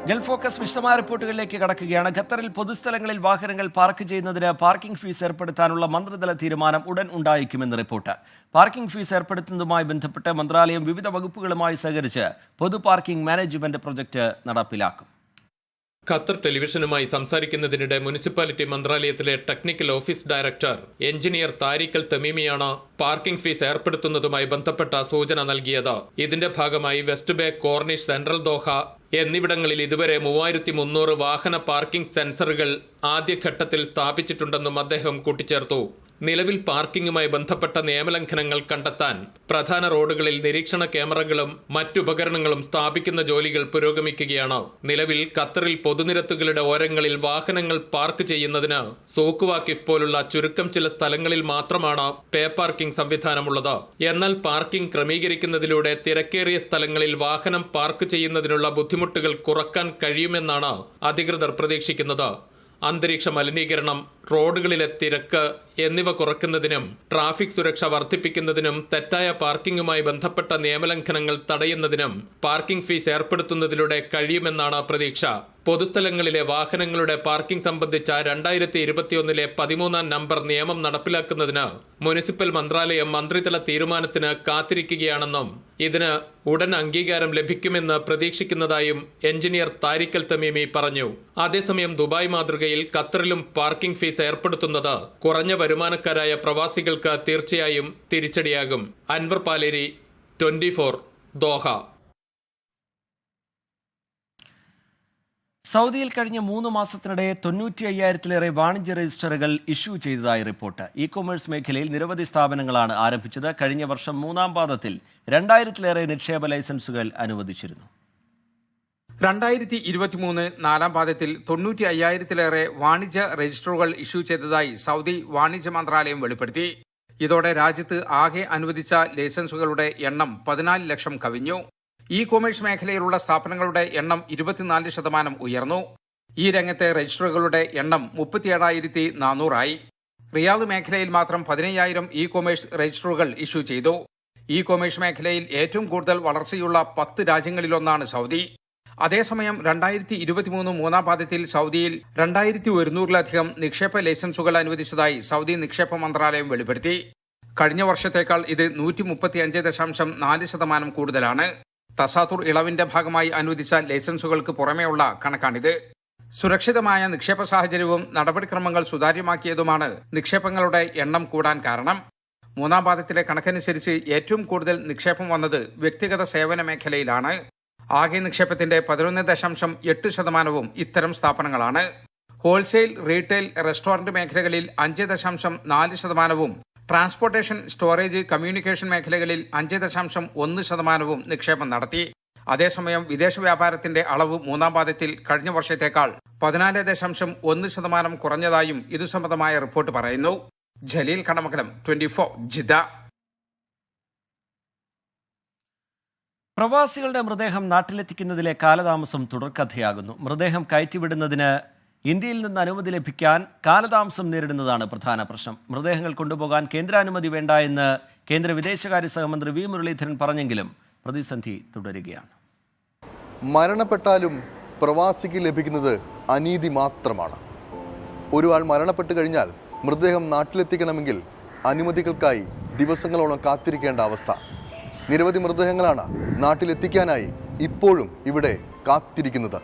Gulf focus വിശദമായ റിപ്പോർട്ടുകളിലേക്ക് കടക്കുകയാണ്. ഖത്തറിൽ പൊതുസ്ഥലങ്ങളിൽ വാഹനങ്ങൾ പാർക്ക് ചെയ്യുന്നതിന് പാർക്കിംഗ് ഫീസ് ഏർപ്പെടുത്താനുള്ള മന്ത്രിതല തീരുമാനം ഉടൻ ഉണ്ടായേക്കുമെന്ന് റിപ്പോർട്ട്. പാർക്കിംഗ് ഫീസ് ഏർപ്പെടുത്തുന്നതുമായി ബന്ധപ്പെട്ട് മന്ത്രാലയം വിവിധ വകുപ്പുകളുമായി സഹകരിച്ച് പൊതു പാർക്കിംഗ് മാനേജ്മെന്റ് പ്രൊജക്ട് നടപ്പിലാക്കും. ഖത്തർ ടെലിവിഷനുമായി സംസാരിക്കുന്നതിനിടെ മുനിസിപ്പാലിറ്റി മന്ത്രാലയത്തിലെ technical office director engineer Tariq Al തമീമിയാണ് പാർക്കിംഗ് ഫീസ് ഏർപ്പെടുത്തുന്നതുമായി ബന്ധപ്പെട്ട സൂചന നൽകിയത്. ഇതിന്റെ ഭാഗമായി West Bay, Corniche, central Doha എന്നിവിടങ്ങളിൽ ഇതുവരെ 3300 വാഹന പാർക്കിംഗ് സെൻസറുകൾ ആദ്യഘട്ടത്തിൽ സ്ഥാപിച്ചിട്ടുണ്ടെന്നും അദ്ദേഹം കൂട്ടിച്ചേർത്തു. നിലവിൽ പാർക്കിംഗുമായി ബന്ധപ്പെട്ട നിയമലംഘനങ്ങൾ കണ്ടെത്താൻ പ്രധാന റോഡുകളിൽ നിരീക്ഷണ ക്യാമറകളും മറ്റുപകരണങ്ങളും സ്ഥാപിക്കുന്ന ജോലികൾ പുരോഗമിക്കുകയാണ്. നിലവിൽ ഖത്തറിൽ പൊതുനിരത്തുകളുടെ ഓരങ്ങളിൽ വാഹനങ്ങൾ പാർക്ക് ചെയ്യുന്നതിന് സൂക്ക് വാക്കിഫ് പോലുള്ള ചുരുക്കം ചില സ്ഥലങ്ങളിൽ മാത്രമാണ് പേ പാർക്കിംഗ് സംവിധാനമുള്ളത്. എന്നാൽ പാർക്കിംഗ് ക്രമീകരിക്കുന്നതിലൂടെ തിരക്കേറിയ സ്ഥലങ്ങളിൽ വാഹനം പാർക്ക് ചെയ്യുന്നതിനുള്ള ബുദ്ധിമുട്ടുകൾ കുറക്കാൻ കഴിയുമെന്നാണ് അധികൃതർ പ്രതീക്ഷിക്കുന്നത്. അന്തരീക്ഷ മലിനീകരണം, റോഡുകളിലെ തിരക്ക് എന്നിവ കുറയ്ക്കുന്നതിനും ട്രാഫിക് സുരക്ഷ വർദ്ധിപ്പിക്കുന്നതിനും തെറ്റായ പാർക്കിംഗുമായി ബന്ധപ്പെട്ട നിയമലംഘനങ്ങൾ തടയുന്നതിനും പാർക്കിംഗ് ഫീസ് ഏർപ്പെടുത്തുന്നതിലൂടെ കഴിയുമെന്നാണ് പ്രതീക്ഷ. പൊതുസ്ഥലങ്ങളിലെ വാഹനങ്ങളുടെ പാർക്കിംഗ് സംബന്ധിച്ച 2021 13-ാം നമ്പർ നിയമം നടപ്പിലാക്കുന്നതിന് മുനിസിപ്പൽ മന്ത്രാലയം മന്ത്രിതല തീരുമാനത്തിന് കാത്തിരിക്കുകയാണെന്നും ഇതിന് ഉടൻ അംഗീകാരം ലഭിക്കുമെന്ന് പ്രതീക്ഷിക്കുന്നതായും എഞ്ചിനീയർ താരിഖ് അൽ തമീമി പറഞ്ഞു. അതേസമയം ദുബായ് മാതൃകയിൽ ഖത്തറിലും പാർക്കിംഗ് ഫീസ് ഏർപ്പെടുത്തുന്നത് കുറഞ്ഞ വരുമാനക്കാരായ പ്രവാസികൾക്ക് തീർച്ചയായും തിരിച്ചടിയാകും. അൻവർ പാലേരി, 24, ദോഹ. സൗദിയിൽ കഴിഞ്ഞ 3 മാസത്തിനിടെ 95,000-ലേറെ വാണിജ്യ രജിസ്റ്ററുകൾ ഇഷ്യൂ ചെയ്തതായി റിപ്പോർട്ട്. ഇ കൊമേഴ്സ് മേഖലയിൽ നിരവധി സ്ഥാപനങ്ങളാണ് ആരംഭിച്ചത്. കഴിഞ്ഞ വർഷം 3-ാം പാദത്തിൽ 2000-ലേറെ നിക്ഷേപ ലൈസൻസുകൾ അനുവദിച്ചിരുന്നു. 2023 4-ാം പാദത്തിൽ 95,000-ലേറെ വാണിജ്യ രജിസ്റ്ററുകൾ ഇഷ്യൂ ചെയ്തതായി സൗദി വാണിജ്യ മന്ത്രാലയം വെളിപ്പെടുത്തി. ഇതോടെ രാജ്യത്ത് ആകെ അനുവദിച്ച ലൈസൻസുകളുടെ എണ്ണം 14 ലക്ഷം കവിഞ്ഞു. ഇ കൊമേഴ്സ് മേഖലയിലുള്ള സ്ഥാപനങ്ങളുടെ എണ്ണം 24% ഉയർന്നു. ഈ രംഗത്തെ രജിസ്റ്ററുകളുടെ എണ്ണം 37,400 റിയാദ് മേഖലയിൽ മാത്രം 15,000 ഇ കൊമേഴ്സ് രജിസ്റ്ററുകൾ ഇഷ്യൂ ചെയ്തു. ഇ കൊമേഴ്സ് മേഖലയിൽ ഏറ്റവും കൂടുതൽ വളർച്ചയുള്ള 10 രാജ്യങ്ങളിലൊന്നാണ് സൗദി. അതേസമയം 2023 3-ാം പാദത്തിൽ സൗദിയിൽ 2,100-ലധികം നിക്ഷേപ ലൈസൻസുകൾ അനുവദിച്ചതായി സൗദി നിക്ഷേപ മന്ത്രാലയം വെളിപ്പെടുത്തി. കഴിഞ്ഞ വർഷത്തേക്കാൾ ഇത് 135.4% കൂടുതലാണ്. തസാത്തുർ ഇളവിന്റെ ഭാഗമായി അനുവദിച്ച ലൈസൻസുകൾക്ക് പുറമെയുള്ള കണക്കാണിത്. സുരക്ഷിതമായ നിക്ഷേപ സാഹചര്യവും നടപടിക്രമങ്ങൾ സുതാര്യമാക്കിയതുമാണ് നിക്ഷേപങ്ങളുടെ എണ്ണം കൂടാൻ കാരണം. 3-ാം പാദത്തിലെ കണക്കനുസരിച്ച് ഏറ്റവും കൂടുതൽ നിക്ഷേപം വന്നത് വ്യക്തിഗത സേവന മേഖലയിലാണ്. ആകെ നിക്ഷേപത്തിന്റെ 11.8% ഇത്തരം സ്ഥാപനങ്ങളാണ്. ഹോൾസെയിൽ, റീറ്റെയിൽ, റെസ്റ്റോറന്റ് മേഖലകളിൽ 5.4%, ട്രാൻസ്പോർട്ടേഷൻ, സ്റ്റോറേജ്, കമ്മ്യൂണിക്കേഷൻ മേഖലകളിൽ 5.1% നിക്ഷേപം നടത്തി. അതേസമയം വിദേശ വ്യാപാരത്തിന്റെ അളവ് 3-ാം പാദത്തിൽ കഴിഞ്ഞ വർഷത്തേക്കാൾ 14.1% കുറഞ്ഞതായും ഇതു സംബന്ധമായ റിപ്പോർട്ട് പറയുന്നു. ജലീൽ കടമകലം, 24, ജിദ്ദ. പ്രവാസികളുടെ മൃതദേഹം നാട്ടിലെത്തിക്കുന്നതിലെ കാലതാമസം തുടർക്കഥയാകുന്നു. മൃതദേഹം കയറ്റിവിടുന്നതിന് ഇന്ത്യയിൽ നിന്ന് അനുമതി ലഭിക്കാൻ കാലതാമസം നേരിടുന്നതാണ് പ്രധാന പ്രശ്നം. മൃതദേഹങ്ങൾ കൊണ്ടുപോകാൻ കേന്ദ്രാനുമതി വേണ്ട എന്ന് കേന്ദ്ര വിദേശകാര്യ സഹമന്ത്രി വി മുരളീധരൻ പറഞ്ഞെങ്കിലും പ്രതിസന്ധി തുടരുകയാണ്. മരണപ്പെട്ടാലും പ്രവാസിക്ക് ലഭിക്കുന്നത് അനീതി മാത്രമാണ്. ഒരാൾ മരണപ്പെട്ടു കഴിഞ്ഞാൽ മൃതദേഹം നാട്ടിലെത്തിക്കണമെങ്കിൽ അനുമതികൾക്കായി ദിവസങ്ങളോളം കാത്തിരിക്കേണ്ട അവസ്ഥ. നിരവധി മൃതദേഹങ്ങളാണ് നാട്ടിലെത്തിക്കാനായി ഇപ്പോഴും ഇവിടെ കാത്തിരിക്കുന്നത്.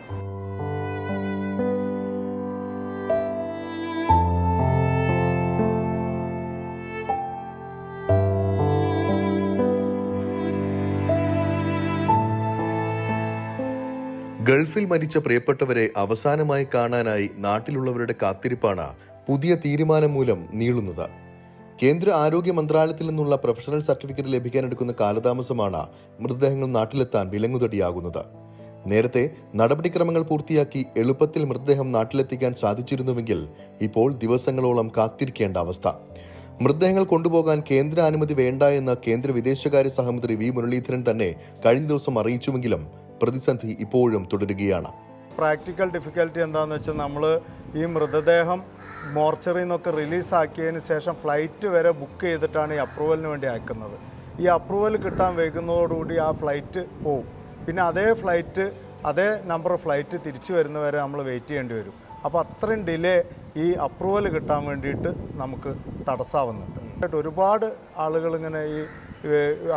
ഗൾഫിൽ മരിച്ച പ്രിയപ്പെട്ടവരെ അവസാനമായി കാണാനായി നാട്ടിലുള്ളവരുടെ കാത്തിരിപ്പാണ് പുതിയ തീരുമാനം മൂലം നീളുന്നത്. കേന്ദ്ര ആരോഗ്യ മന്ത്രാലയത്തിൽ നിന്നുള്ള പ്രൊഫഷണൽ സർട്ടിഫിക്കറ്റ് ലഭിക്കാനെടുക്കുന്ന കാലതാമസമാണ് മൃതദേഹങ്ങൾ നാട്ടിലെത്താൻ വിലങ്ങുതടിയാകുന്നത്. നേരത്തെ നടപടിക്രമങ്ങൾ പൂർത്തിയാക്കി എളുപ്പത്തിൽ മൃതദേഹം നാട്ടിലെത്തിക്കാൻ സാധിച്ചിരുന്നുവെങ്കിൽ ഇപ്പോൾ ദിവസങ്ങളോളം കാത്തിരിക്കേണ്ട അവസ്ഥ. മൃതദേഹങ്ങൾ കൊണ്ടുപോകാൻ കേന്ദ്ര അനുമതി വേണ്ട എന്ന് കേന്ദ്ര വിദേശകാര്യ സഹമന്ത്രി വി മുരളീധരൻ തന്നെ കഴിഞ്ഞ ദിവസം അറിയിച്ചുവെങ്കിലും പ്രതിസന്ധി ഇപ്പോഴും തുടരുകയാണ്. പ്രാക്ടിക്കൽ ഡിഫിക്കൽറ്റി എന്താണെന്ന് വെച്ചാൽ നമ്മൾ ഈ മൃതദേഹം മോർച്ചറിയിൽ നിന്നൊക്കെ റിലീസാക്കിയതിന് ശേഷം ഫ്ലൈറ്റ് വരെ ബുക്ക് ചെയ്തിട്ടാണ് ഈ അപ്രൂവലിന് വേണ്ടി അയക്കുന്നത്. ഈ അപ്രൂവൽ കിട്ടാൻ വൈകുന്നതോടുകൂടി ആ ഫ്ലൈറ്റ് പോവും. പിന്നെ അതേ ഫ്ലൈറ്റ് അതേ നമ്പർ ഫ്ലൈറ്റ് തിരിച്ചു വരുന്നവരെ നമ്മൾ വെയിറ്റ് ചെയ്യേണ്ടി വരും. അപ്പോൾ അത്രയും ഡിലേ ഈ അപ്രൂവൽ കിട്ടാൻ വേണ്ടിയിട്ട് നമുക്ക് തടസ്സമാവുന്നുണ്ട്. ഒരുപാട് ആളുകൾ ഇങ്ങനെ ഈ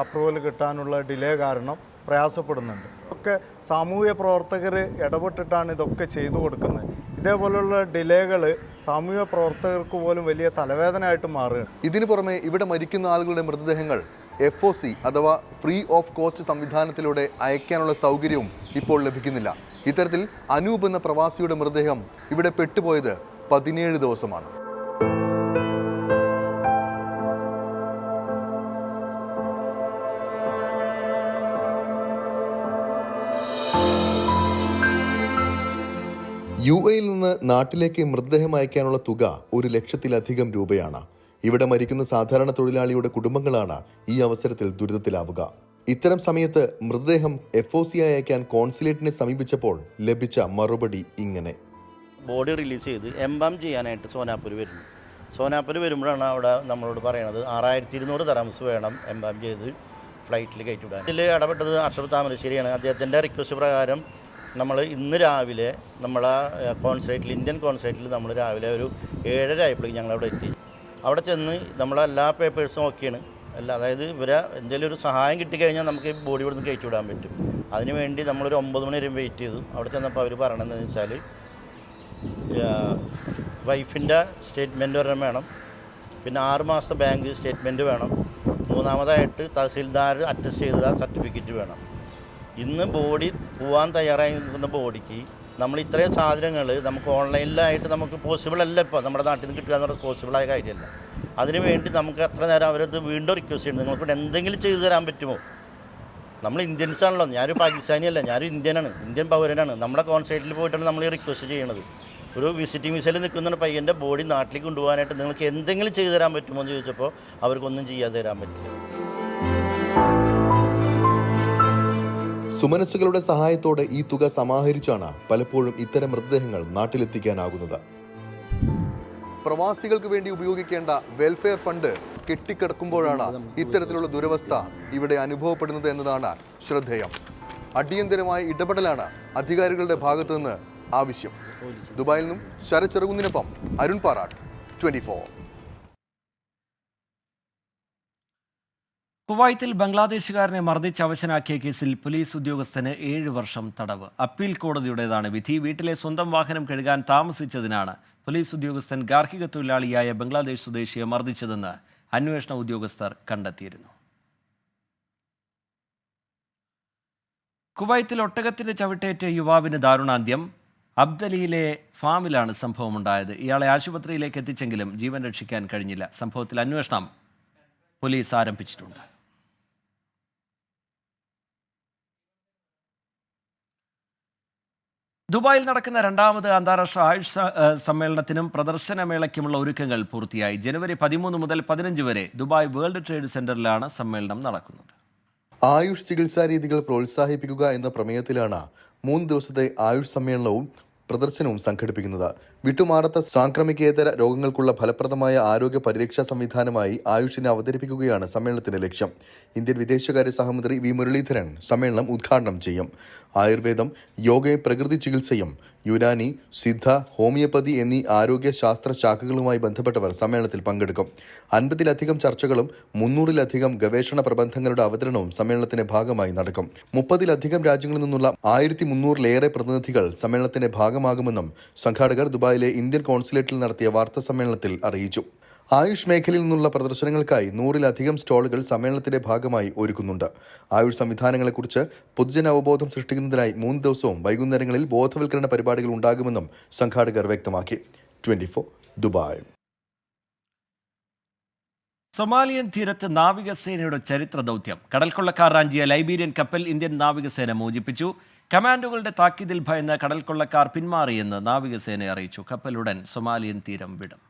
അപ്രൂവൽ കിട്ടാനുള്ള ഡിലേ കാരണം പ്രയാസപ്പെടുന്നുണ്ട്. ഒക്കെ സാമൂഹ്യ പ്രവർത്തകർ ഇടപെട്ടിട്ടാണ് ഇതൊക്കെ ചെയ്തു കൊടുക്കുന്നത്. ഇതേപോലുള്ള ഡിലേകൾ സാമൂഹ്യ പ്രവർത്തകർക്ക് പോലും വലിയ തലവേദനയായിട്ട് മാറുകയാണ്. ഇതിനു പുറമെ ഇവിടെ മരിക്കുന്ന ആളുകളുടെ മൃതദേഹങ്ങൾ FOC അഥവാ ഫ്രീ ഓഫ് കോസ്റ്റ് സംവിധാനത്തിലൂടെ അയക്കാനുള്ള സൗകര്യവും ഇപ്പോൾ ലഭിക്കുന്നില്ല. ഇത്തരത്തിൽ അനൂപ് എന്ന പ്രവാസിയുടെ മൃതദേഹം ഇവിടെ പെട്ടുപോയത് 17 ദിവസമാണ്. UAE-ൽ നിന്ന് നാട്ടിലേക്ക് മൃതദേഹം അയക്കാനുള്ള തുക 1,00,000-ലധികം രൂപയാണ്. ഇവിടെ മരിക്കുന്ന സാധാരണ തൊഴിലാളിയുടെ കുടുംബങ്ങളാണ് ഈ അവസരത്തിൽ ദുരിതത്തിലാവുക. ഇത്തരം സമയത്ത് മൃതദേഹം FOC അയക്കാൻ കോൺസുലേറ്റിനെ സമീപിച്ചപ്പോൾ ലഭിച്ച മറുപടി ഇങ്ങനെ: ബോഡി റിലീസ് ചെയ്ത് എംബാം ചെയ്യാനായിട്ട് സോനാപൂർ വരുന്നു. സോനാപൂർ വരുമ്പോഴാണ് അവിടെ നമ്മളോട് പറയണത് 6200 ദറംസ് വേണം എംബാം ചെയ്ത് ഫ്ലൈറ്റിൽ കയറ്റിവിടാൻ. ഇതിൽ ഇടപെട്ടത് അഷ്റഫ് താമരശ്ശേരിയാണ്. അദ്ദേഹത്തിൻ്റെ റിക്വസ്റ്റ് പ്രകാരം നമ്മൾ ഇന്ന് രാവിലെ നമ്മളെ കോൺസുലേറ്റിൽ, ഇന്ത്യൻ കോൺസുലേറ്റിൽ നമ്മൾ രാവിലെ ഒരു 7:30 ആയപ്പോഴേക്കും ഞങ്ങളവിടെ എത്തി. അവിടെ ചെന്ന് നമ്മളെല്ലാ പേപ്പേഴ്സും ഓക്കെയാണ്. അതായത് ഇവരെ എന്തെങ്കിലും ഒരു സഹായം കിട്ടിക്കഴിഞ്ഞാൽ നമുക്ക് ഈ ബോഡി ഇവിടുന്ന് കയറ്റി വിടാൻ പറ്റും. അതിനുവേണ്ടി നമ്മളൊരു 9 മണി വരെ വെയിറ്റ് ചെയ്തു. അവിടെ ചെന്നപ്പോൾ അവർ പറയണതെന്ന് വെച്ചാൽ വൈഫിൻ്റെ സ്റ്റേറ്റ്മെൻറ്റ് ഒരെണ്ണം വേണം, പിന്നെ 6 മാസത്തെ ബാങ്ക് സ്റ്റേറ്റ്മെൻറ്റ് വേണം, മൂന്നാമതായിട്ട് തഹസീൽദാർ അറ്റസ്റ്റ് ചെയ്ത സർട്ടിഫിക്കറ്റ് വേണം. ഇന്ന് ബോഡി പോകാൻ തയ്യാറായി നിൽക്കുന്ന ബോഡിക്ക് നമ്മൾ ഇത്രയും സാധനങ്ങൾ നമുക്ക് ഓൺലൈനിലായിട്ട് നമുക്ക് പോസിബിൾ അല്ല. ഇപ്പോൾ നമ്മുടെ നാട്ടിൽ നിന്ന് കിട്ടുക എന്ന് പറഞ്ഞാൽ പോസിബിളായ കാര്യമല്ല. അതിനുവേണ്ടി നമുക്ക് എത്ര നേരം അവരത് വീണ്ടും റിക്വസ്റ്റ് ചെയ്യുന്നു, നിങ്ങൾക്ക് എന്തെങ്കിലും ചെയ്തു തരാൻ പറ്റുമോ? നമ്മൾ ഇന്ത്യൻസ് ആണല്ലോ, ഞാനൊരു പാകിസ്ഥാനിയല്ല, ഞാനൊരു ഇന്ത്യനാണ്, ഇന്ത്യൻ പൗരനാണ്. നമ്മുടെ കോൺസുലേറ്റിൽ പോയിട്ടാണ് നമ്മൾ ഈ റിക്വസ്റ്റ് ചെയ്യണത്. ഒരു വിസിറ്റിംഗ് വിസയിൽ നിൽക്കുന്ന പയ്യൻ്റെ ബോഡി നാട്ടിലേക്ക് കൊണ്ടുപോകാനായിട്ട് നിങ്ങൾക്ക് എന്തെങ്കിലും ചെയ്തു തരാൻ പറ്റുമോ എന്ന് ചോദിച്ചപ്പോൾ അവർക്കൊന്നും ചെയ്യാതെ തരാൻ പറ്റില്ല. സുമനസ്സുകളുടെ സഹായത്തോടെ ഈ തുക സമാഹരിച്ചാണ് പലപ്പോഴും ഇത്തരം മൃതദേഹങ്ങൾ നാട്ടിലെത്തിക്കാനാകുന്നത്. പ്രവാസികൾക്ക് വേണ്ടി ഉപയോഗിക്കേണ്ട വെൽഫെയർ ഫണ്ട് കെട്ടിക്കിടക്കുമ്പോഴാണ് ഇത്തരത്തിലുള്ള ദുരവസ്ഥ ഇവിടെ അനുഭവപ്പെടുന്നത് എന്നതാണ് ശ്രദ്ധേയം. അടിയന്തരമായ ഇടപെടലാണ് അധികാരികളുടെ ഭാഗത്തു നിന്ന് ആവശ്യം. ദുബായിൽ നിന്നും ശരത് ചെറുകുന്നിനൊപ്പം അരുൺ പാറാട്ട്, 24. കുവൈത്തിൽ ബംഗ്ലാദേശുകാരനെ മർദ്ദിച്ച് അവശനാക്കിയ കേസിൽ പോലീസ് ഉദ്യോഗസ്ഥന് 7 വർഷം തടവ്. അപ്പീൽ കോടതിയുടേതാണ് വിധി. വീട്ടിലെ സ്വന്തം വാഹനം കഴുകാൻ താമസിച്ചതിനാണ് പോലീസ് ഉദ്യോഗസ്ഥൻ ഗാർഹിക തൊഴിലാളിയായ ബംഗ്ലാദേശ് സ്വദേശിയെ മർദ്ദിച്ചതെന്ന് അന്വേഷണ ഉദ്യോഗസ്ഥർ കണ്ടെത്തിയിരുന്നു. കുവൈത്തിൽ ഒട്ടകത്തിന്റെ ചവിട്ടേറ്റ യുവാവിന് ദാരുണാന്ത്യം. അബ്ദലിയിലെ ഫാമിലാണ് സംഭവമുണ്ടായത്. ഇയാളെ ആശുപത്രിയിലേക്ക് എത്തിച്ചെങ്കിലും ജീവൻ രക്ഷിക്കാൻ കഴിഞ്ഞില്ല. സംഭവത്തിൽ അന്വേഷണം പോലീസ് ആരംഭിച്ചിട്ടുണ്ട്. ദുബായിൽ നടക്കുന്ന 2ാമത് അന്താരാഷ്ട്ര ആയുഷ് സമ്മേളനത്തിനും പ്രദർശനമേളയ്ക്കുമുള്ള ഒരുക്കങ്ങൾ പൂർത്തിയായി. ജനുവരി 13 മുതൽ 15 വരെ ദുബായ് വേൾഡ് ട്രേഡ് സെന്ററിലാണ് സമ്മേളനം നടക്കുന്നത്. ആയുഷ് ചികിത്സാ രീതികൾ പ്രോത്സാഹിപ്പിക്കുക എന്ന പ്രമേയത്തിലാണ് 3 ദിവസത്തെ ആയുഷ് സമ്മേളനവും പ്രദർശനവും സംഘടിപ്പിക്കുന്നത്. വിട്ടുമാറാത്ത സാംക്രമികേതര രോഗങ്ങൾക്കുള്ള ഫലപ്രദമായ ആരോഗ്യ പരിരക്ഷാ സംവിധാനമായി ആയുഷിനെ അവതരിപ്പിക്കുകയാണ് സമ്മേളനത്തിന്റെ ലക്ഷ്യം. ഇന്ത്യൻ വിദേശകാര്യ സഹമന്ത്രി വി മുരളീധരൻ സമ്മേളനം ഉദ്ഘാടനം ചെയ്യും. ആയുർവേദം, യോഗയും പ്രകൃതി ചികിത്സയും, യുനാനി, സിദ്ധ, ഹോമിയോപ്പതി എന്നീ ആരോഗ്യ ശാസ്ത്ര ശാഖകളുമായി ബന്ധപ്പെട്ടവർ സമ്മേളനത്തിൽ പങ്കെടുക്കും. 50-ലധികം ചർച്ചകളും 300-ലധികം ഗവേഷണ പ്രബന്ധങ്ങളുടെ അവതരണവും സമ്മേളനത്തിന്റെ ഭാഗമായി നടക്കും. 30-ലധികം രാജ്യങ്ങളിൽ നിന്നുള്ള 1300-ലേറെ പ്രതിനിധികൾ സമ്മേളനത്തിന്റെ ഭാഗമാകുമെന്നും സംഘാടകർ ദുബായിലെ ഇന്ത്യൻ കോൺസുലേറ്റിൽ നടത്തിയ വാർത്താ സമ്മേളനത്തിൽ അറിയിച്ചു. ആയുഷ് മേഖലയിൽ നിന്നുള്ള പ്രദർശനങ്ങൾക്കായി 100-ലധികം സ്റ്റോളുകൾ സമ്മേളനത്തിന്റെ ഭാഗമായി ഒരുക്കുന്നുണ്ട്. ആയുഷ് സംവിധാനങ്ങളെക്കുറിച്ച് പൊതുജന അവബോധം സൃഷ്ടിക്കുന്നതിനായി 3 ദിവസവും വൈകുന്നേരങ്ങളിൽ ബോധവൽക്കരണ പരിപാടികൾ ഉണ്ടാകുമെന്നും സംഘാടകർ വ്യക്തമാക്കി. 24 ദുബായ്. സൊമാലിയൻ തീരത്ത് നാവികസേനയുടെ ചരിത്ര ദൗത്യം. കടൽക്കൊള്ളക്കാർ റാഞ്ചിയ ലൈബീരിയൻ കപ്പൽ ഇന്ത്യൻ നാവികസേന മോചിപ്പിച്ചു. കമാൻഡോകളുടെ താക്കീതിൽ ഭയന്ന് കടൽക്കൊള്ളക്കാർ പിന്മാറിയെന്ന് നാവികസേന അറിയിച്ചു. കപ്പലുടൻ സൊമാലിയൻ തീരം വിടും.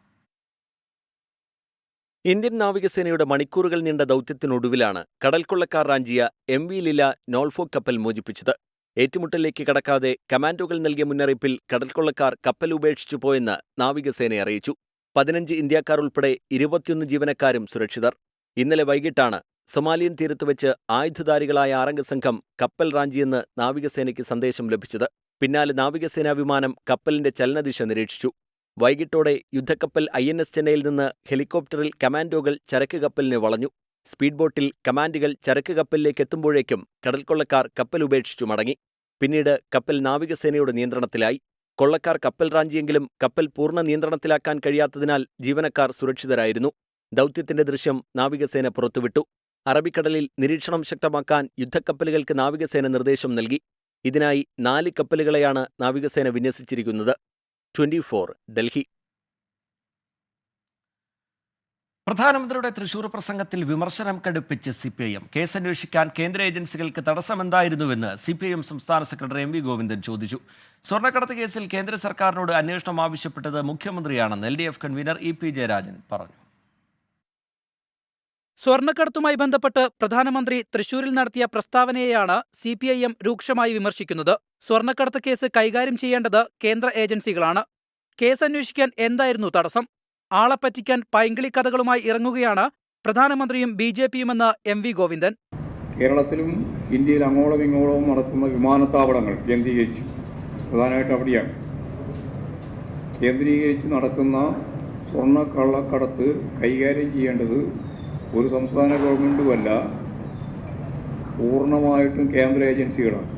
ഇന്ത്യൻ നാവികസേനയുടെ മണിക്കൂറുകൾ നീണ്ട ദൗത്യത്തിനൊടുവിലാണ് കടൽക്കൊള്ളക്കാർ റാഞ്ചിയ MV ലില നോൾഫോക് കപ്പൽ മോചിപ്പിച്ചത്. ഏറ്റുമുട്ടലിലേക്ക് കടക്കാതെ കമാൻഡോകൾ നൽകിയ മുന്നറിയിപ്പിൽ കടൽക്കൊള്ളക്കാർ കപ്പൽ ഉപേക്ഷിച്ചു പോയെന്ന് നാവികസേന അറിയിച്ചു. 15 ഇന്ത്യക്കാർ ഉൾപ്പെടെ 21 ജീവനക്കാരും സുരക്ഷിതർ. ഇന്നലെ വൈകിട്ടാണ് സൊമാലിയൻ തീരത്ത് വെച്ച് ആയുധധാരികളായ 6 സംഘം കപ്പൽ റാഞ്ചിയെന്ന് നാവികസേനയ്ക്ക് സന്ദേശം ലഭിച്ചത്. പിന്നാലെ നാവികസേനാ വിമാനം കപ്പലിന്റെ ചലനദിശ നിരീക്ഷിച്ചു. വൈകിട്ടോടെ യുദ്ധക്കപ്പൽ INS ചെന്നൈയിൽ നിന്ന് ഹെലികോപ്റ്ററിൽ കമാൻഡോകൾ ചരക്ക് കപ്പലിനെ വളഞ്ഞു. സ്പീഡ് ബോട്ടിൽ കമാൻഡുകൾ ചരക്ക് കപ്പലിലേക്ക് എത്തുമ്പോഴേക്കും കടൽക്കൊള്ളക്കാർ കപ്പൽ ഉപേക്ഷിച്ചു മടങ്ങി. പിന്നീട് കപ്പൽ നാവികസേനയുടെ നിയന്ത്രണത്തിലായി. കൊള്ളക്കാർ കപ്പൽ റാഞ്ചിയെങ്കിലും കപ്പൽ പൂർണ്ണ നിയന്ത്രണത്തിലാക്കാൻ കഴിയാത്തതിനാൽ ജീവനക്കാർ സുരക്ഷിതരായിരുന്നു. ദൗത്യത്തിന്റെ ദൃശ്യം നാവികസേന പുറത്തുവിട്ടു. അറബിക്കടലിൽ നിരീക്ഷണം ശക്തമാക്കാൻ യുദ്ധക്കപ്പലുകൾക്ക് നാവികസേന നിർദ്ദേശം നൽകി. ഇതിനായി 4 കപ്പലുകളെയാണ് നാവികസേന വിന്യസിച്ചിരിക്കുന്നത്. 24 ഡൽഹി. പ്രധാനമന്ത്രിയുടെ തൃശൂർ പ്രസംഗത്തിൽ വിമർശനം കടുപ്പിച്ച് CPIM. കേസന്വേഷിക്കാൻ കേന്ദ്ര ഏജൻസികൾക്ക് തടസ്സമെന്തായിരുന്നുവെന്ന് CPIM സംസ്ഥാന സെക്രട്ടറി MV ഗോവിന്ദൻ ചോദിച്ചു. സ്വർണ്ണക്കടത്ത് കേസിൽ കേന്ദ്ര സർക്കാരിനോട് അന്വേഷണം ആവശ്യപ്പെട്ടത് മുഖ്യമന്ത്രിയാണെന്ന് LDF കൺവീനർ EP ജയരാജൻ പറഞ്ഞു. സ്വർണ്ണക്കടത്തുമായി ബന്ധപ്പെട്ട് പ്രധാനമന്ത്രി തൃശൂരിൽ നടത്തിയ പ്രസ്താവനയെയാണ് CPIM രൂക്ഷമായി വിമർശിക്കുന്നത്. സ്വർണ്ണക്കടത്ത് കേസ് കൈകാര്യം ചെയ്യേണ്ടത് കേന്ദ്ര ഏജൻസികളാണ്. കേസ് അന്വേഷിക്കാൻ എന്തായിരുന്നു തടസ്സം? ആളെ പറ്റിക്കാൻ പൈങ്കിളി കഥകളുമായി ഇറങ്ങുകയാണ് പ്രധാനമന്ത്രിയും BJPയുമെന്ന് MV ഗോവിന്ദൻ. കേരളത്തിലും ഇന്ത്യയിൽ അങ്ങോളം ഇങ്ങോളവും നടത്തുന്ന വിമാനത്താവളങ്ങൾ കേന്ദ്രീകരിച്ച്, പ്രധാനമായിട്ട് അവിടെയാണ് കേന്ദ്രീകരിച്ച് നടക്കുന്ന സ്വർണ്ണക്കള്ളക്കടത്ത് കൈകാര്യം ചെയ്യേണ്ടത് ഒരു സംസ്ഥാന ഗവൺമെൻറ്റുമല്ല, പൂർണ്ണമായിട്ടും കേന്ദ്ര ഏജൻസികളാണ്.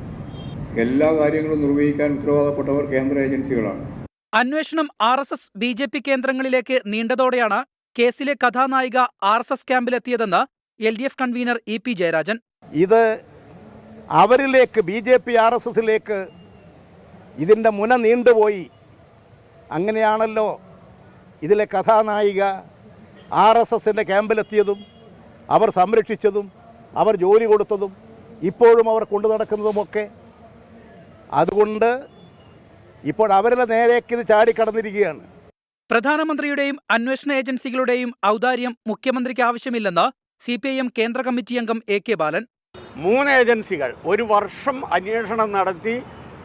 എല്ലാ കാര്യങ്ങളും നിർവഹിക്കാൻ ഉത്തരവാദപ്പെട്ടവർ കേന്ദ്ര ഏജൻസികളാണ്. അന്വേഷണം RSS BJP കേന്ദ്രങ്ങളിലേക്ക് നീണ്ടതോടെയാണ് കേസിലെ കഥാനായിക RSS ക്യാമ്പിലെത്തിയതെന്ന് LDF convener EP Jayarajan. ഇത് അവരിലേക്ക് BJP RSSലേക്ക് ഇതിൻ്റെ മുന നീണ്ടുപോയി. അങ്ങനെയാണല്ലോ ഇതിലെ കഥാനായിക RSSൻ്റെ ക്യാമ്പിലെത്തിയതും അവർ സംരക്ഷിച്ചതും അവർ ജോലി കൊടുത്തതും ഇപ്പോഴും അവർ കൊണ്ടു നടക്കുന്നതുമൊക്കെ. അതുകൊണ്ട് ഇപ്പോൾ അവരുടെ നേരേക്ക് ഇത് ചാടിക്കടന്നിരിക്കുകയാണ്. പ്രധാനമന്ത്രിയുടെയും അന്വേഷണ ഏജൻസികളുടെയും ഔദാര്യം മുഖ്യമന്ത്രിക്ക് ആവശ്യമില്ലെന്ന് CPIM കേന്ദ്ര കമ്മിറ്റി അംഗം AK ബാലൻ. 3 ഏജൻസികൾ 1 വർഷം അന്വേഷണം നടത്തി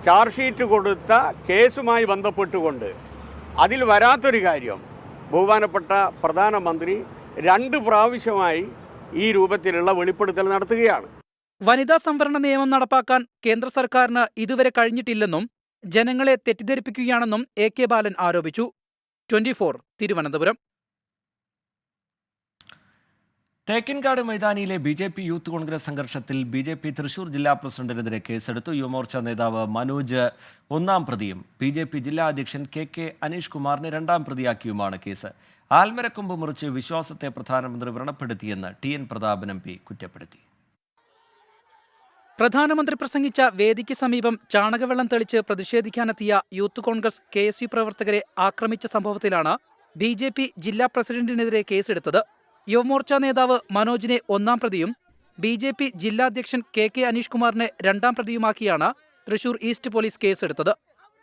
ചാർജ് ഷീറ്റ് കൊടുത്ത കേസുമായി ബന്ധപ്പെട്ടുകൊണ്ട് അതിൽ വരാത്തൊരു കാര്യം ബഹുമാനപ്പെട്ട പ്രധാനമന്ത്രി 2 പ്രാവശ്യമായി ഈ രൂപത്തിലുള്ള വെളിപ്പെടുത്തൽ നടത്തുകയാണ്. വനിതാ സംവരണ നിയമം നടപ്പാക്കാൻ കേന്ദ്ര സർക്കാരിന് ഇതുവരെ കഴിഞ്ഞിട്ടില്ലെന്നും ജനങ്ങളെ തെറ്റിദ്ധരിപ്പിക്കുകയാണെന്നും AK ബാലൻ ആരോപിച്ചു. 24 തിരുവനന്തപുരം. തേക്കിൻകാട് മൈതാനിയിലെ BJP യൂത്ത് കോൺഗ്രസ് സംഘർഷത്തിൽ BJP തൃശൂർ ജില്ലാ പ്രസിഡന്റിനെതിരെ കേസെടുത്തു. യുവമോർച്ച നേതാവ് മനോജ് 1-ാം പ്രതിയും BJP ജില്ലാ അധ്യക്ഷൻ KK അനീഷ് കുമാറിനെ 2-ാം പ്രതിയാക്കിയുമാണ് കേസ്. ആൽമരക്കൊമ്പ് മുറിച്ച് വിശ്വാസത്തെ പ്രധാനമന്ത്രി വ്രണപ്പെടുത്തിയെന്ന് TN പ്രതാപൻ MP കുറ്റപ്പെടുത്തി. പ്രധാനമന്ത്രി പ്രസംഗിച്ച വേദിക്ക് സമീപം ചാണകവെള്ളം തെളിച്ച് പ്രതിഷേധിക്കാനെത്തിയ യൂത്ത് കോൺഗ്രസ് KSU പ്രവർത്തകരെ ആക്രമിച്ച സംഭവത്തിലാണ് BJP ജില്ലാ പ്രസിഡന്റിനെതിരെ കേസെടുത്തത്. യുവമോർച്ച നേതാവ് മനോജിനെ 1-ാം പ്രതിയും BJP ജില്ലാ അധ്യക്ഷൻ KK അനീഷ് കുമാറിനെ 2-ാം പ്രതിയുമാക്കിയാണ് തൃശൂർ ഈസ്റ്റ് പോലീസ് കേസെടുത്തത്.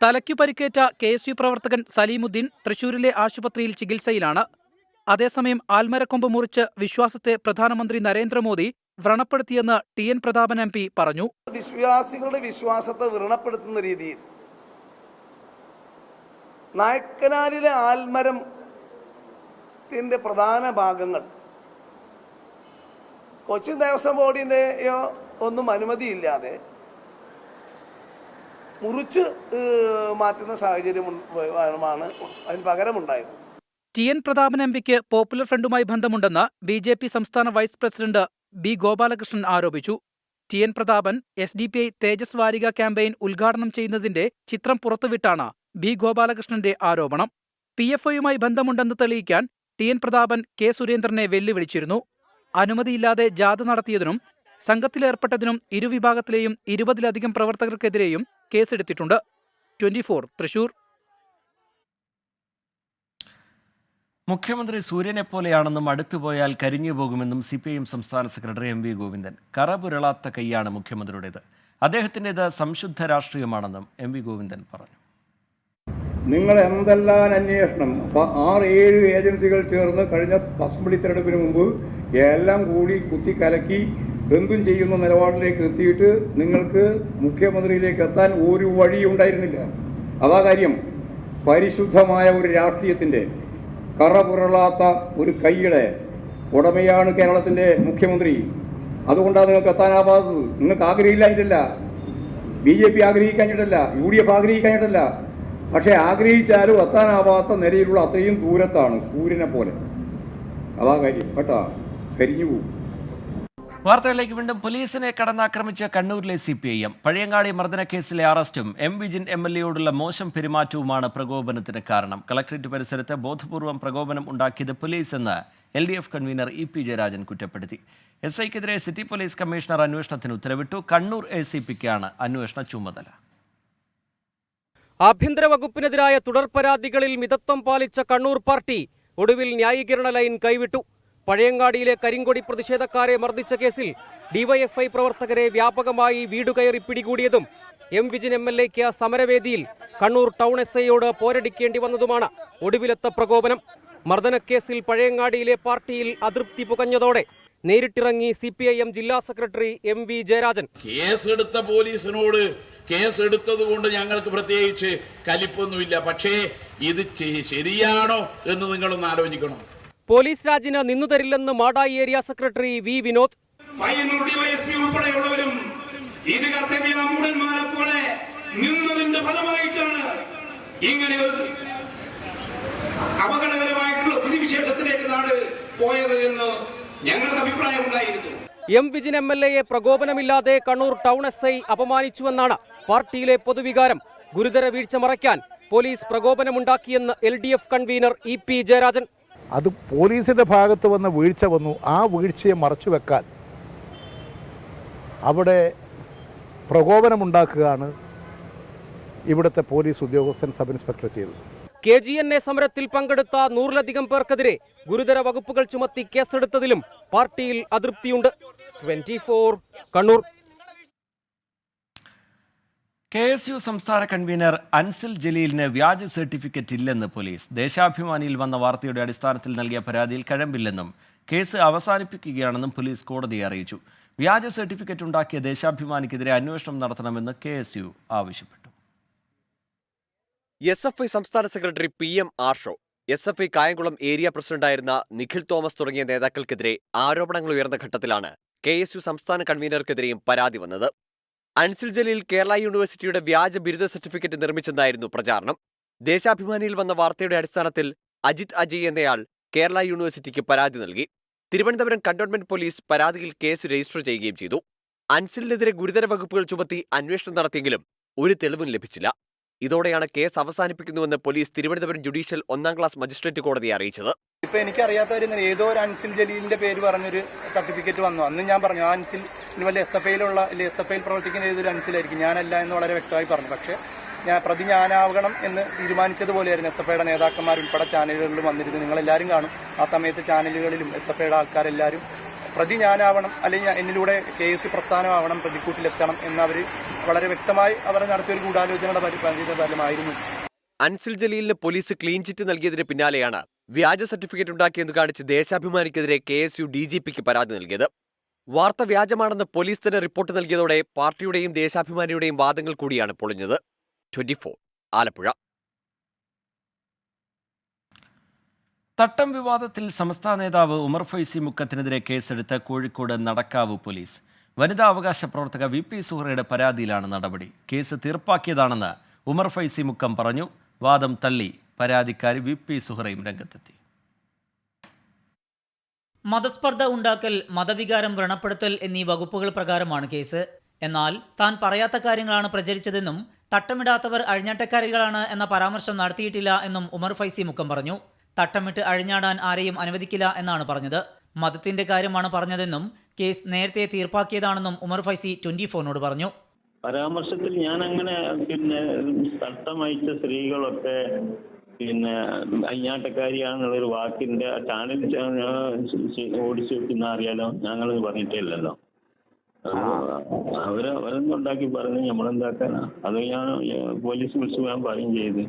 തലയ്ക്കു പരിക്കേറ്റ KSU പ്രവർത്തകൻ സലീമുദ്ദീൻ തൃശൂരിലെ ആശുപത്രിയിൽ ചികിത്സയിലാണ്. അതേസമയം ആൽമരക്കൊമ്പ് മുറിച്ച് വിശ്വാസത്തെ പ്രധാനമന്ത്രി നരേന്ദ്രമോദി വ്രണപ്പെടുത്തിയെന്ന് TN പ്രതാപൻ MP പറഞ്ഞു. വിശ്വാസികളുടെ വിശ്വാസത്തെ വ്രണപ്പെടുത്തുന്ന രീതിയിൽ നായ്ക്കനാലിലെ ആൽമരത്തിന്റെ പ്രധാന ഭാഗങ്ങൾ കൊച്ചി ദേവസ്വം ബോർഡിൻ്റെയോ ഒന്നും അനുമതിയില്ലാതെ മുറിച്ച് മാറ്റുന്ന സാഹചര്യമാണ് അതിന് പകരമുണ്ടായത്. TN പ്രതാപൻ MPക്ക് പോപ്പുലർ ഫ്രണ്ടുമായി ബന്ധമുണ്ടെന്ന് BJP സംസ്ഥാന വൈസ് പ്രസിഡന്റ് B ഗോപാലകൃഷ്ണൻ ആരോപിച്ചു. TN പ്രതാപൻ SDPI തേജസ് വാരിക ക്യാമ്പയിൻ ഉദ്ഘാടനം ചെയ്യുന്നതിന്റെ ചിത്രം പുറത്തുവിട്ടാണ് B ഗോപാലകൃഷ്ണന്റെ ആരോപണം. PFIയുമായി ബന്ധമുണ്ടെന്ന് തെളിയിക്കാൻ TN പ്രതാപൻ K സുരേന്ദ്രനെ വെല്ലുവിളിച്ചിരുന്നു. അനുമതിയില്ലാതെ ജാഥ നടത്തിയതിനും സംഘത്തിലേർപ്പെട്ടതിനും ഇരുവിഭാഗത്തിലെയും 20-ലധികം പ്രവർത്തകർക്കെതിരെയും കേസെടുത്തിട്ടുണ്ട്. 24 തൃശൂർ. മുഖ്യമന്ത്രി സൂര്യനെപ്പോലെയാണെന്നും അടുത്തുപോയാൽ കരിഞ്ഞു പോകുമെന്നും CPIM സംസ്ഥാന സെക്രട്ടറി MV ഗോവിന്ദൻ. കറപുരളാത്ത കൈയാണ് മുഖ്യമന്ത്രിയുടേത്. അദ്ദേഹത്തിൻ്റേത് സംശുദ്ധ രാഷ്ട്രീയമാണെന്നും MV ഗോവിന്ദൻ പറഞ്ഞു. നിങ്ങൾ എന്തെല്ലാം അന്വേഷണം 6-7 ഏജൻസികൾ ചേർന്ന് കഴിഞ്ഞ അസംബ്ലി തെരഞ്ഞെടുപ്പിന് മുമ്പ് എല്ലാം കൂടി കുത്തിക്കലക്കി എന്തും ചെയ്യുന്ന നിലപാടിലേക്ക് എത്തിയിട്ട് നിങ്ങൾക്ക് മുഖ്യമന്ത്രിയിലേക്ക് എത്താൻ ഒരു വഴിയുണ്ടായിരുന്നില്ല. അതാ കാര്യം. പരിശുദ്ധമായ ഒരു രാഷ്ട്രീയത്തിൻ്റെ കറപുരളാത്ത ഒരു കൈയുടെ ഉടമയാണ് കേരളത്തിൻ്റെ മുഖ്യമന്ത്രി. അതുകൊണ്ടാണ് നിങ്ങൾക്ക് എത്താനാവാത്തത്. നിങ്ങൾക്ക് ആഗ്രഹിക്കാനിട്ടല്ല, BJP ആഗ്രഹിക്കാനിട്ടല്ല, UDF ആഗ്രഹിക്കാനിട്ടല്ല. പക്ഷേ ആഗ്രഹിച്ചാലും എത്താനാവാത്ത നിലയിലുള്ള അത്രയും ദൂരത്താണ്, സൂര്യനെ പോലെ. അതാ കാര്യം കേട്ടോ, കരിഞ്ഞു പോകും. വാർത്തകളിലേക്ക് വീണ്ടും. പോലീസിനെ കടന്നാക്രമിച്ച കണ്ണൂരിലെ CPIM. പഴയങ്ങാടി മർദ്ദനക്കേസിലെ അറസ്റ്റും വിജിൻ MLA-യോടുള്ള മോശം പെരുമാറ്റവുമാണ് പ്രകോപനത്തിന് കാരണം. കളക്ടറേറ്റ് പരിസരത്ത് ബോധപൂർവം പ്രകോപനം ഉണ്ടാക്കിയത് പോലീസ് എന്ന് LDF കൺവീനർ EP ജയരാജൻ കുറ്റപ്പെടുത്തി. SIക്കെതിരെ സിറ്റി പോലീസ് കമ്മീഷണർ അന്വേഷണത്തിന് ഉത്തരവിട്ടു. കണ്ണൂർ ACPക്കാണ് അന്വേഷണ ചുമതല. ആഭ്യന്തര വകുപ്പിനെതിരായ തുടർ പരാതികളിൽ മിതത്വം പാലിച്ച കണ്ണൂർ പാർട്ടി ഒടുവിൽ ന്യായീകരണ ലൈൻ കൈവിട്ടു. പഴയങ്ങാടിയിലെ കരിങ്കൊടി പ്രതിഷേധക്കാരെ മർദ്ദിച്ച കേസിൽ DYFI പ്രവർത്തകരെ വ്യാപകമായി വീടുകയറി പിടികൂടിയതും വിജിൻ MLA-ക്ക് സമരവേദിയിൽ കണ്ണൂർ ടൗൺ SI-യോട് പോരടിക്കേണ്ടി വന്നതുമാണ് ഒടുവിലത്തെ പ്രകോപനം. മർദ്ദനക്കേസിൽ പഴയങ്ങാടിയിലെ പാർട്ടിയിൽ അതൃപ്തി പുകഞ്ഞതോടെ നേരിട്ടിറങ്ങി CPIM ജില്ലാ സെക്രട്ടറി MV ജയരാജൻ. കേസെടുത്ത പോലീസിനോട് കേസെടുത്തത് കൊണ്ട് ഞങ്ങൾക്ക് പ്രത്യേകിച്ച് കലിപ്പൊന്നുമില്ല, പക്ഷേ ഇത് ശരിയാണോ എന്ന് നിങ്ങളൊന്ന് ആലോചിക്കണം. പോലീസ് രാജിന് നിന്നുതരില്ലെന്ന് Madayi area secretary V Vinod. ഉൾപ്പെടെയുള്ളവരും ഇത് കർത്തവ്യമൂഢന്മാരെ പോലെ നിന്നതിന്റെ ഫലമായിട്ടാണ് ഇങ്ങനെ ഒരു അപകടകരമായിട്ടുള്ള സ്ഥിതിവിശേഷത്തിലേക്ക് നാട് പോയത് എന്ന് ഞങ്ങൾക്ക് അഭിപ്രായമുണ്ടായിരുന്നു. വിജിൻ MLA-യെ പ്രകോപനമില്ലാതെ കണ്ണൂർ ടൗൺ SI അപമാനിച്ചുവെന്നാണ് പാർട്ടിയിലെ പൊതുവികാരം. ഗുരുതര വീഴ്ച മറയ്ക്കാൻ പോലീസ് പ്രകോപനമുണ്ടാക്കിയെന്ന് LDF കൺവീനർ EP ജയരാജൻ. അത് പോലീസിൻ്റെ ഭാഗത്ത് വന്ന വീഴ്ച വന്നു. ആ വീഴ്ചയെ മറച്ചു വെക്കാൻ അവിടെ പ്രകോപനമുണ്ടാക്കുകയാണ് ഇവിടുത്തെ പോലീസ് ഉദ്യോഗസ്ഥൻ സബ് ഇൻസ്പെക്ടർ ചെയ്തത്. KGNA സമരത്തിൽ പങ്കെടുത്ത 100-ലധികം പേർക്കെതിരെ ഗുരുതര വകുപ്പുകൾ ചുമത്തി കേസെടുത്തതിലും പാർട്ടിയിൽ അതൃപ്തിയുണ്ട്. 24 കണ്ണൂർ. KSU സംസ്ഥാന കൺവീനർ അൻസിൽ ജലീലിന് വ്യാജ സർട്ടിഫിക്കറ്റ് ഇല്ലെന്ന് പോലീസ്. ദേശാഭിമാനിയിൽ വന്ന വാർത്തയുടെ അടിസ്ഥാനത്തിൽ നൽകിയ പരാതിയിൽ കഴമ്പില്ലെന്നും കേസ് അവസാനിപ്പിക്കുകയാണെന്നും പോലീസ് കോടതിയെ അറിയിച്ചു. വ്യാജ സർട്ടിഫിക്കറ്റ് ഉണ്ടാക്കിയ ദേശാഭിമാനിക്കെതിരെ അന്വേഷണം നടത്തണമെന്ന് KSU ആവശ്യപ്പെട്ടു. SFI സംസ്ഥാന secretary PM Arsho, SFI Kayamkulam area പ്രസിഡന്റായിരുന്ന നിഖിൽ തോമസ് തുടങ്ങിയ നേതാക്കൾക്കെതിരെ ആരോപണങ്ങൾ ഉയർന്ന ഘട്ടത്തിലാണ് KSU സംസ്ഥാന കൺവീനർക്കെതിരെയും പരാതി വന്നത്. അൻസിൽ ജലീൽ കേരള യൂണിവേഴ്സിറ്റിയുടെ വ്യാജ ബിരുദ സർട്ടിഫിക്കറ്റ് നിർമ്മിച്ചെന്നായിരുന്നു പ്രചാരണം. ദേശാഭിമാനിയിൽ വന്ന വാർത്തയുടെ അടിസ്ഥാനത്തിൽ അജിത് അജയ് എന്നയാൾ കേരള യൂണിവേഴ്സിറ്റിക്ക് പരാതി നൽകി. തിരുവനന്തപുരം കന്റോൺമെന്റ് പോലീസ് പരാതിയിൽ കേസ് രജിസ്റ്റർ ചെയ്യുകയും ചെയ്തു. അൻസിലിനെതിരെ ഗുരുതര വകുപ്പുകൾ ചുമത്തി അന്വേഷണം നടത്തിയെങ്കിലും ഒരു തെളിവും ലഭിച്ചില്ല. ഇതോടെയാണ് കേസ് അവസാനിപ്പിക്കുന്നുവെന്ന് പോലീസ് തിരുവനന്തപുരം ജുഡീഷ്യൽ 1ാം ക്ലാസ് മജിസ്ട്രേറ്റ് കോടതിയെ അറിയിച്ചത്. ഇപ്പൊ എനിക്കറിയാത്തവർ ഏതോ ഒരു അൻസിൽ ജലീലിന്റെ പേര് പറഞ്ഞൊരു സർട്ടിഫിക്കറ്റ് വന്നു. അന്ന് ഞാൻ പറഞ്ഞു ആ അൻസിൽ വല്ല SFIയിൽ പ്രവർത്തിക്കുന്ന ഏതൊരു അൻസിലായിരിക്കും, ഞാനല്ല എന്ന് വളരെ വ്യക്തമായി പറഞ്ഞു. പക്ഷേ ഞാനാവണം എന്ന് തീരുമാനിച്ചതുപോലെയായിരുന്നു. SFIയുടെ നേതാക്കന്മാർ ഉൾപ്പെടെ ചാനലുകളിൽ വന്നിരുന്നു. നിങ്ങളെല്ലാവരും കാണും. ആ സമയത്ത് ചാനലുകളിലും SFIയുടെ ആൾക്കാരെല്ലാവരും പ്രതി ഞാനാവണം, അല്ലെങ്കിൽ എന്നിലൂടെ KSU പ്രസ്ഥാനമാവണം, പ്രതിക്കൂട്ടിലെത്തണം എന്നവർ വളരെ വ്യക്തമായി അവർ നടത്തിയൊരു ഗൂഢാലോചനയുടെ ഫലമായിരുന്നു. അൻസിൽ ജലീലിന് പോലീസ് ക്ലീൻ ചിറ്റ് നൽകിയതിന് പിന്നാലെയാണ് വ്യാജ സർട്ടിഫിക്കറ്റ് ഉണ്ടാക്കിയെന്ന് കാണിച്ച് ദേശാഭിമാനിക്കെതിരെ KSU DGPക്ക് പരാതി നൽകിയത്. വാർത്ത വ്യാജമാണെന്ന് പോലീസ് തന്നെ റിപ്പോർട്ട് നൽകിയതോടെ പാർട്ടിയുടെയും ദേശാഭിമാനിയുടെയും വാദങ്ങൾ കൂടിയാണ് പൊളിഞ്ഞത്. 24 ആലപ്പുഴ. തട്ടം വിവാദത്തിൽ സംസ്ഥാന നേതാവ് ഉമർ ഫൈസി മുക്കത്തിനെതിരെ കേസെടുത്ത കോഴിക്കോട് നടക്കാവ് പോലീസ്. വനിതാ അവകാശ പ്രവർത്തക VP സുഹറയുടെ പരാതിയിലാണ് നടപടി. കേസ് തീർപ്പാക്കിയതാണെന്ന് ഉമർ ഫൈസി മുക്കം പറഞ്ഞു. വാദം തള്ളി പരാതിക്കാരി VP സുഹറയും രംഗത്തെത്തി. മതസ്പർദ്ധ ഉണ്ടാക്കൽ, മതവികാരം വ്രണപ്പെടുത്തൽ എന്നീ വകുപ്പുകൾ പ്രകാരമാണ് കേസ്. എന്നാൽ താൻ പറയാത്ത കാര്യങ്ങളാണ് പ്രചരിച്ചതെന്നും തട്ടമിടാത്തവർ അഴിഞ്ഞാട്ടക്കാരികളാണ് എന്ന പരാമർശം നടത്തിയിട്ടില്ല എന്നും ഉമർ ഫൈസി മുക്കം പറഞ്ഞു. തട്ടമിട്ട് അഴിഞ്ഞാടാൻ ആരെയും അനുവദിക്കില്ല എന്നാണ് പറഞ്ഞത്. മതത്തിന്റെ കാര്യമാണ് പറഞ്ഞതെന്നും കേസ് നേരത്തെ തീർപ്പാക്കിയതാണെന്നും ഉമർ ഫൈസി 24നോട് പറഞ്ഞു. പരാമർശത്തിൽ ഞാൻ അങ്ങനെ തട്ടമയച്ച സ്ത്രീകളൊക്കെ അയ്യാട്ടക്കാരിയാണെന്നുള്ളൊരു വാക്കിന്റെ ചാനൽ ഓടിച്ചു വെക്കുന്ന അറിയാലോ, ഞങ്ങളത് പറഞ്ഞിട്ടേ ഇല്ലല്ലോ. അവരൊന്നുണ്ടാക്കി പറഞ്ഞു, നമ്മളെന്താക്കാനാ? അത് ഞാൻ പോലീസ് വിളിച്ചു ഞാൻ പറയും ചെയ്ത്.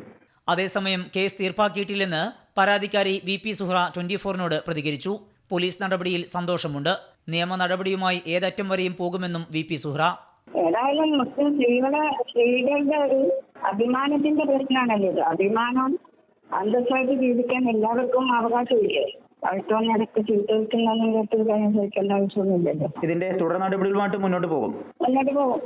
അതേസമയം കേസ് തീർപ്പാക്കിയിട്ടില്ലെന്ന് പരാതിക്കാരി VP സുഹറ 24നോട് പ്രതികരിച്ചു. പോലീസ് നടപടിയിൽ സന്തോഷമുണ്ട്. നിയമ നടപടിയുമായി ഏതറ്റം വരെയും പോകുമെന്നും VP സുഹറ. ഏതായാലും മുസ്ലിം സ്ത്രീകളുടെ ഒരു അഭിമാനത്തിന്റെ പ്രശ്നമാണല്ലോ ഇത്. അഭിമാനം അന്തസ്സായിട്ട് ജീവിക്കാൻ എല്ലാവർക്കും അവകാശമില്ലേ? അടുത്തോന്നിടക്ക് ചീട്ടുവെക്കുന്നൊന്നും കേട്ട് കാര്യം സഹിക്കേണ്ട ആവശ്യമൊന്നുമില്ലല്ലോ. ഇതിന്റെ തുടർ നടപടികളുമായിട്ട് മുന്നോട്ട് പോകും. മുന്നോട്ട് പോകും,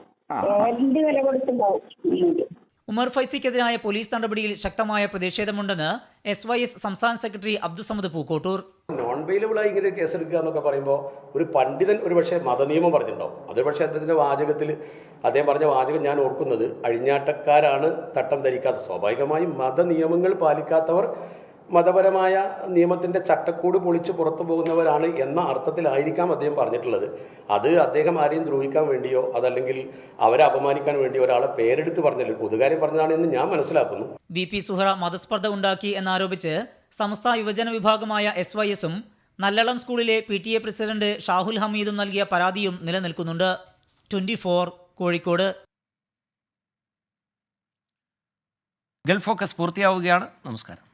എന്ത് വില കൊടുത്ത് പോകും മുന്നോട്ട്. ഉമർ ഫൈസിക്കെതിരായ പോലീസ് നടപടിയിൽ ശക്തമായ പ്രതിഷേധമുണ്ടെന്ന് SYS സംസ്ഥാന സെക്രട്ടറി അബ്ദുസമദ് പൂക്കോട്ടൂർ. നോൺ ബെയിലബിളായി ഇങ്ങനെ കേസെടുക്കുക എന്നൊക്കെ പറയുമ്പോൾ ഒരു പണ്ഡിതൻ ഒരുപക്ഷെ മതനിയമം പറഞ്ഞിട്ടുണ്ടാവും. അത് പക്ഷേ അദ്ദേഹത്തിൻ്റെ വാചകത്തിൽ അദ്ദേഹം പറഞ്ഞ വാചകം ഞാൻ ഓർക്കുന്നത്, അഴിഞ്ഞാട്ടക്കാരാണ് തട്ടം ധരിക്കാത്തത്. സ്വാഭാവികമായും മതനിയമങ്ങൾ പാലിക്കാത്തവർ മതപരമായ നിയമത്തിൻ്റെ ചട്ടക്കൂട് പൊളിച്ച് പുറത്തു പോകുന്നവരാണ് എന്ന അർത്ഥത്തിലായിരിക്കാം അദ്ദേഹം പറഞ്ഞിട്ടുള്ളത്. അത് അദ്ദേഹം ആരെയും ദ്രോഹിക്കാൻ വേണ്ടിയോ അതല്ലെങ്കിൽ അവരെ അപമാനിക്കാൻ വേണ്ടിയോ ഒരാളെ പേരെടുത്ത് പറഞ്ഞല്ലോ, പൊതുകാര്യം പറഞ്ഞതാണെന്ന് ഞാൻ മനസ്സിലാക്കുന്നു. BP സുഹറ മതസ്പർദ്ധ ഉണ്ടാക്കി എന്നാരോപിച്ച് സംസ്ഥാന യുവജന വിഭാഗമായ SYSഉം നല്ലളം സ്കൂളിലെ PTA പ്രസിഡന്റ് ഷാഹുൽ ഹമീദും നൽകിയ പരാതിയും നിലനിൽക്കുന്നുണ്ട്. 24 കോഴിക്കോട്. Gulf focus പൂർത്തിയാവുകയാണ്. നമസ്കാരം.